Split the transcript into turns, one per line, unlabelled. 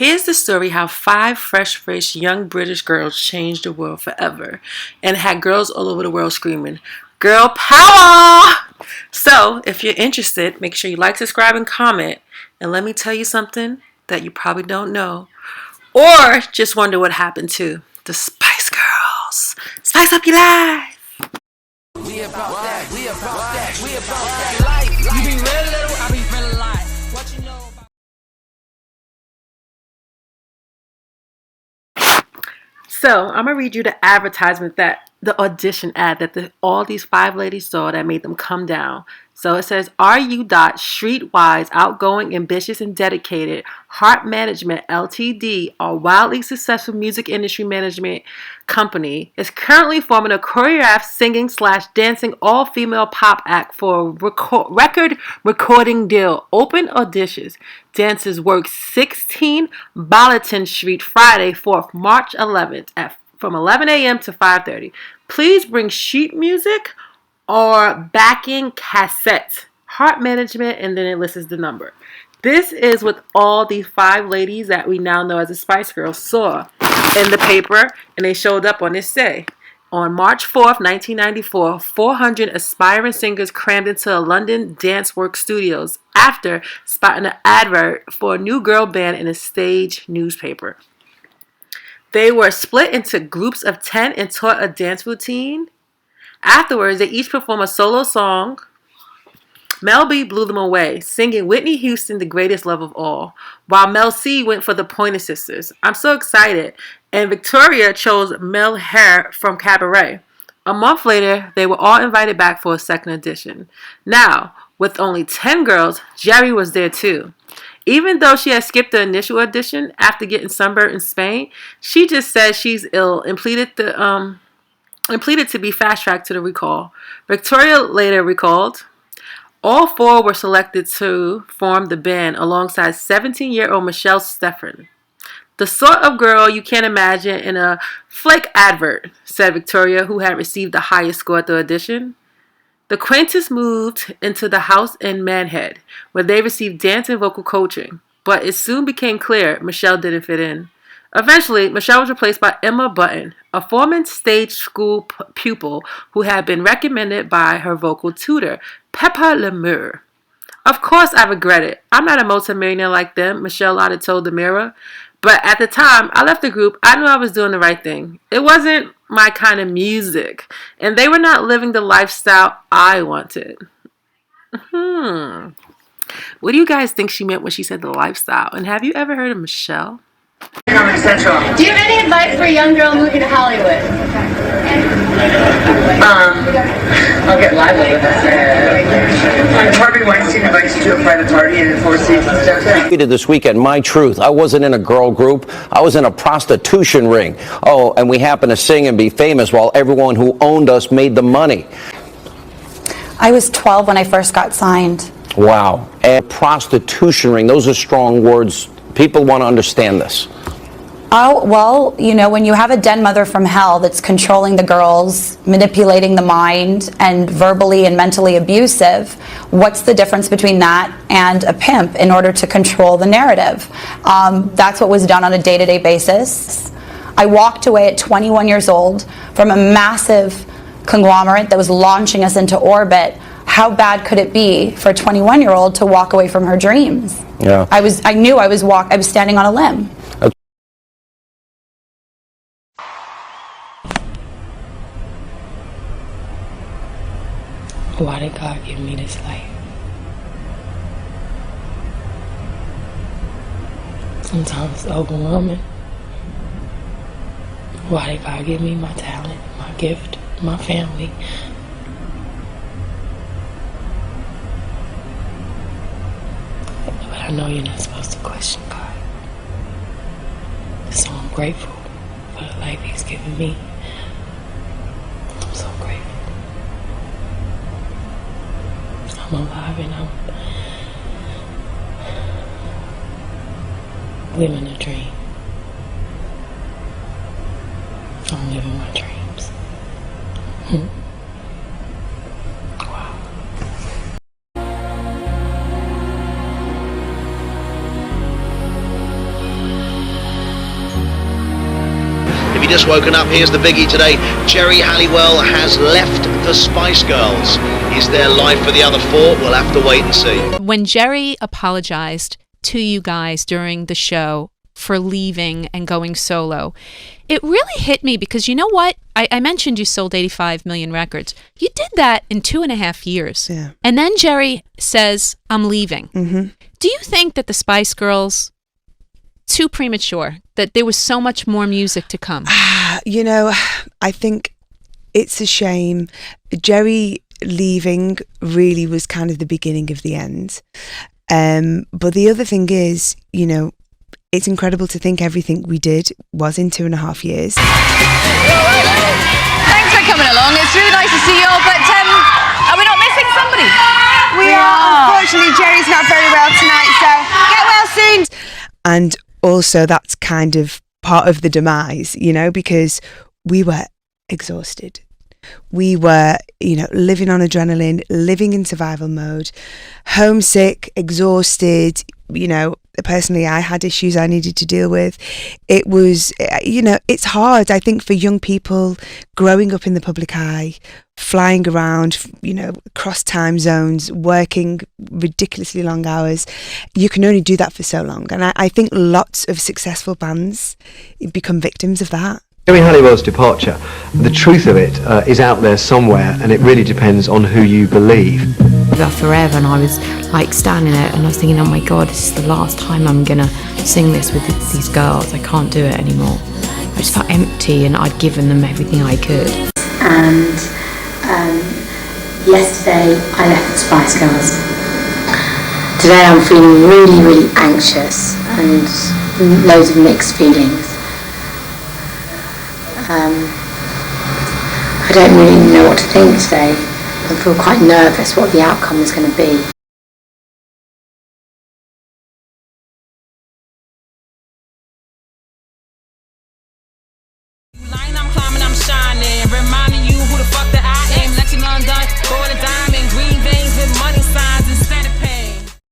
Here's the story how 5 fresh-faced young British girls changed the world forever and had girls all over the world screaming, "Girl power!" So, if you're interested, make sure you like, subscribe, and comment. And let me tell you something that you probably don't know or just wonder what happened to the Spice Girls. Spice up your life!
We about that, we about that, we about that life. You be real little, I be real life. What you know about...
So, I'm going to read you the advertisement the audition ad that all these 5 ladies saw that made them come down. So it says, RU. Streetwise, outgoing, ambitious, and dedicated, Heart Management Ltd, a wildly successful music industry management company, is currently forming a choreographed singing/dancing all-female pop act for a record recording deal. Open auditions. Dancers work 16 Bunton Street, Friday, 4th March 11th from 11 a.m. to 5:30. Please bring sheet music or backing cassette. Heart Management, and then it lists the number. This is what all these 5 ladies that we now know as the Spice Girls saw in the paper, and they showed up on this day. On March 4th, 1994, 400 aspiring singers crammed into a London dance work studios after spotting an advert for a new girl band in a stage newspaper. They were split into groups of 10 and taught a dance routine. Afterwards, they each performed a solo song. Mel B blew them away, singing Whitney Houston, The Greatest Love of All, while Mel C went for the Pointer Sisters. I'm so excited. And Victoria chose Mel Hair from Cabaret. A month later, they were all invited back for a second edition. Now, with only 10 girls, Geri was there too. Even though she had skipped the initial audition after getting sunburned in Spain, she just said she's ill and pleaded to be fast-tracked to the recall. Victoria later recalled. All 4 were selected to form the band alongside 17-year-old Michelle Stephan. The sort of girl you can't imagine in a flake advert, said Victoria, who had received the highest score at the audition. The Quintess moved into the house in Manhead, where they received dance and vocal coaching, but it soon became clear Michelle didn't fit in. Eventually, Michelle was replaced by Emma Bunton, a former stage school pupil who had been recommended by her vocal tutor, Pepper Lemur. Of course I regret it. I'm not a multimillionaire like them, Michelle Lotta told the Mirror. But at the time I left the group, I knew I was doing the right thing. It wasn't my kind of music, and they were not living the lifestyle I wanted. What do you guys think she meant when she said the lifestyle? And have you ever heard of Michelle?
Do you have any advice for a young girl moving to Hollywood?
I'll get live with this. Harvey Weinstein invites you to a private party in 4 Seasons downtown.
I did this weekend, my truth. I wasn't in a girl group. I was in a prostitution ring. Oh, and we happened to sing and be famous while everyone who owned us made the money.
I was 12 when I first got signed.
Wow. And prostitution ring, those are strong words. People want to understand this.
Oh, well, you know, when you have a den mother from hell that's controlling the girls, manipulating the mind, and verbally and mentally abusive, what's the difference between that and a pimp in order to control the narrative? That's what was done on a day-to-day basis. I walked away at 21 years old from a massive conglomerate that was launching us into orbit. How bad could it be for a 21-year-old to walk away from her dreams?
Yeah.
I knew I was standing on a limb.
Why did God give me this life? Sometimes it's overwhelming. Why did God give me my talent, my gift, my family? But I know you're not supposed to question God. So I'm grateful for the life He's given me. I'm so grateful. I'm alive and I'm living a dream. I'm living my dreams. Wow.
just woken up, here's the biggie today. Geri Halliwell has left the Spice Girls. Is there life for the other four? We'll have to wait and see.
When Geri apologized to you guys during the show for leaving and going solo, it really hit me because you know what? I mentioned you sold 85 million records. You did that in 2.5 years.
Yeah.
And then Geri says, I'm leaving.
Mm-hmm.
Do you think that the Spice Girls, too premature, that there was so much more music to come?
You know, I think it's a shame. Geri leaving really was kind of the beginning of the end. But the other thing is, you know, it's incredible to think everything we did was in 2.5 years.
Thanks for coming along. It's really nice to see you all, but are we not missing somebody?
We are. Unfortunately, Geri's not very well tonight, so get well soon. And also that's kind of part of the demise, you know, because we were exhausted. We were, you know, living on adrenaline, living in survival mode, homesick, exhausted. You know, personally, I had issues I needed to deal with. It was, you know, it's hard, I think, for young people growing up in the public eye, flying around, you know, across time zones, working ridiculously long hours. You can only do that for so long. And I think lots of successful bands become victims of that.
Geri Halliwell's departure, the truth of it is out there somewhere, and it really depends on who you believe.
Forever, and I was like standing there and I was thinking, oh my god, this is the last time I'm gonna sing this with these girls. I can't do it anymore. I just felt empty, and I'd given them everything I could.
And yesterday I left the Spice Girls. Today I'm feeling really, really anxious and loads of mixed feelings. I don't really know what to think today. I feel quite nervous what the outcome is going to be.